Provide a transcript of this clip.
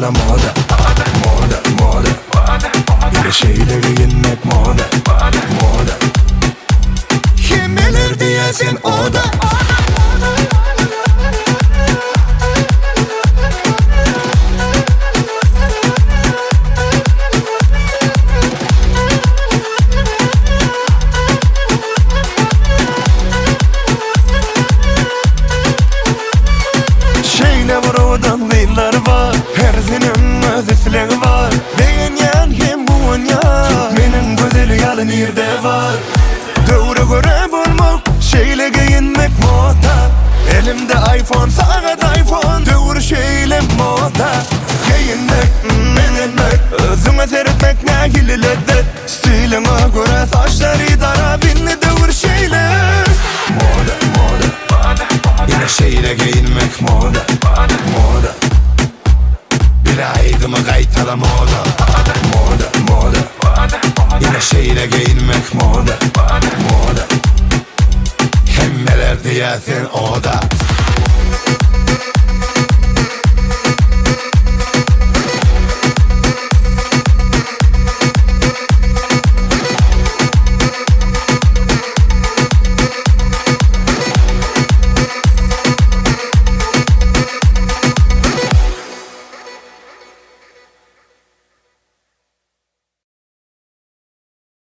hala moda. Moda bir şeyleri giyinmek moda. Kim bilir diyesin o da. Yıllar var, her senin öz isleği var. Beğenyen hem bu anya, benim güzel yalın yerde var. Doğru göre bulmak, şeyle giyinmek moda. Elimde iPhone, sağa iPhone. Doğru şeyle moda. Giyinmek, beğenmek, özüme seyretmek ne hili lezzet. Stiline göre saçları dara, binli doğru şeyler. Moda, yine şeyle giyinmek moda. Aydımı kaytala moda. Yine şeyle giyinmek moda. Hem neler diyesin o da.